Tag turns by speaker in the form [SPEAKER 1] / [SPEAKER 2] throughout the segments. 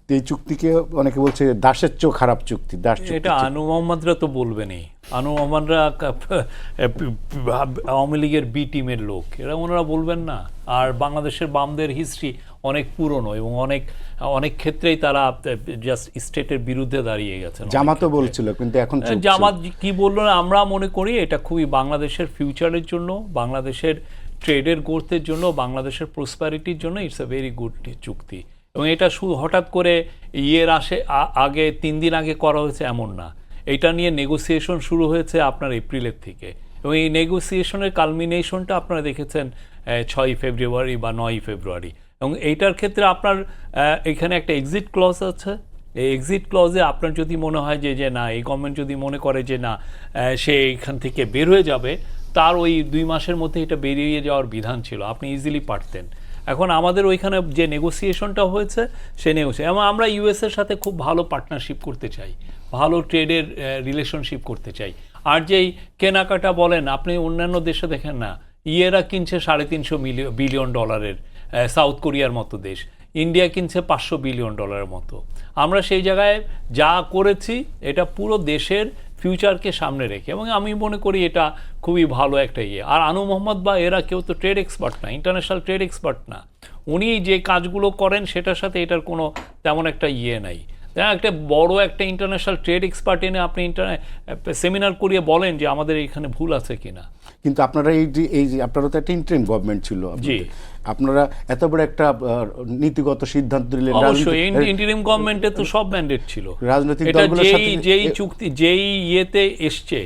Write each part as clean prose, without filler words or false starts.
[SPEAKER 1] এই চুক্তিকে অনেকে বলছে দাসের চেয়েও খারাপ চুক্তি। দাস চুক্তি
[SPEAKER 2] এটা আনু মোহাম্মদরা তো বলবেনই। আনু মোহাম্মদরা আওয়ামী লীগের বি টিমের লোক, এরা ওনারা বলবেন না। আর বাংলাদেশের বামদের হিস্ট্রি অনেক পুরনো এবং অনেক ক্ষেত্রেই তারা জাস্ট স্টেটের বিরুদ্ধে দাঁড়িয়ে গেছেন।
[SPEAKER 1] জামাতও বলছিল, কিন্তু এখন
[SPEAKER 2] জামাত কি বললো না, আমরা মনে করি এটা খুবই বাংলাদেশের ফিউচারের জন্য, বাংলাদেশের ট্রেডের গ্রোথের জন্য, বাংলাদেশের প্রসপ্যারিটির জন্য ইটস আ ভেরি গুড চুক্তি। এবং এটা শুধু হঠাৎ করে আগে 3 দিন আগে করা হয়েছে এমন না। এটা নিয়ে নেগোসিয়েশন শুরু হয়েছে আপনার এপ্রিলের থেকে, এবং এই নেগোসিয়েশনের কালমিনেশনটা আপনারা দেখেছেন 6 ফেব্রুয়ারি বা 9 ফেব্রুয়ারি। এবং এইটার ক্ষেত্রে আপনার এখানে একটা এক্সিট ক্লজ আছে। এই এক্সিট ক্লজে আপনার যদি মনে হয় যে না, এই গভর্নমেন্ট যদি মনে করে যে না সে এখান থেকে বের হয়ে যাবে, তার ওই 2 মাসের মধ্যে এটা বেরিয়ে যাওয়ার বিধান ছিল, আপনি ইজিলি পারতেন। এখন আমাদের ওইখানে যে নেগোসিয়েশনটা হয়েছে সে নেগোসিয়েশন, এবং আমরা ইউএসের সাথে খুব ভালো পার্টনারশিপ করতে চাই, ভালো ট্রেডের রিলেশনশিপ করতে চাই। আর যেই কেনাকাটা বলেন, আপনি অন্যান্য দেশে দেখেন না, ইয়েরা কিনছে $350 বিলিয়ন, সাউথ কোরিয়ার মতো দেশ, ইন্ডিয়া কিনছে $500 বিলিয়ন মতো। আমরা সেই জায়গায় যা করেছি এটা পুরো দেশের ফিউচারকে সামনে রেখে, এবং আমি মনে করি এটা খুবই ভালো একটা ইয়ে। আর আনু মোহাম্মদ বা এরা কেউ তো ট্রেড এক্সপার্ট না, ইন্টারন্যাশনাল ট্রেড এক্সপার্ট না। উনি যে কাজগুলো করেন সেটার সাথে এটার কোনো তেমন একটা ইয়ে নাই। একটা বড় একটা ইন্টারন্যাশনাল ট্রেড এক্সপার্ট এনে আপনি সেমিনার করিয়ে বলেন যে আমাদের এখানে ভুল আছে কিনা।
[SPEAKER 1] কিন্তু আপনারা এই যে আপনারা তো একটা ইন্টারিম গভর্নমেন্ট ছিল, আপনারা এত বড় একটা নীতিগত সিদ্ধান্ত নিলেন।
[SPEAKER 2] অবশ্যই ইন্টারিম গভর্নমেন্টে তো সব ম্যান্ডেট ছিল।
[SPEAKER 1] রাজনৈতিক দলগুলোর সাথে
[SPEAKER 2] যেই চুক্তি যেই ইয়েতে এসছে,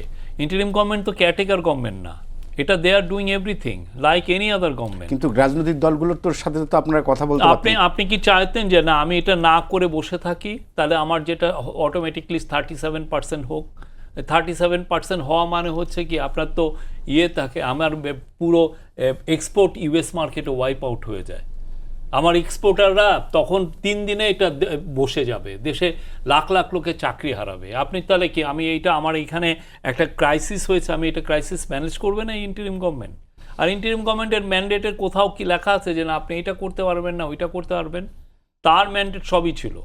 [SPEAKER 2] ইন্টারিম গভর্নমেন্ট তো কেয়ারটেকার গভর্নমেন্ট না, এটা they are doing everything like any other government.
[SPEAKER 1] কিন্তু রাজনৈতিক দলগুলোর তোর সাথে তো আপনারা কথা বলতে
[SPEAKER 2] আপনি কি চাইতেন যে না আমি এটা না করে বসে থাকি, তাহলে আমার যেটা অটোমেটিকলি 37% হোক? 37% হওয়া মানে হচ্ছে কি আপনার তো থাকে, আমার পুরো এক্সপোর্ট ইউএস মার্কেটে ওয়াইপ আউট হয়ে যায়। আমার এক্সপোর্টাররা তখন 3 দিনে এটা বসে যাবে, দেশে লাখ লাখ লোকে চাকরি হারাবে। আপনি তাহলে কি আমার এইখানে একটা ক্রাইসিস হয়েছে, আমি এটা ক্রাইসিস ম্যানেজ করবে না ইন্টারিম গভর্নমেন্ট? আর ইন্টারিম গভর্নমেন্টের ম্যান্ডেটের কোথাও কি লেখা আছে যে না আপনি এটা করতে পারবেন না, ওইটা করতে পারবেন? তার ম্যান্ডেট সবই ছিল।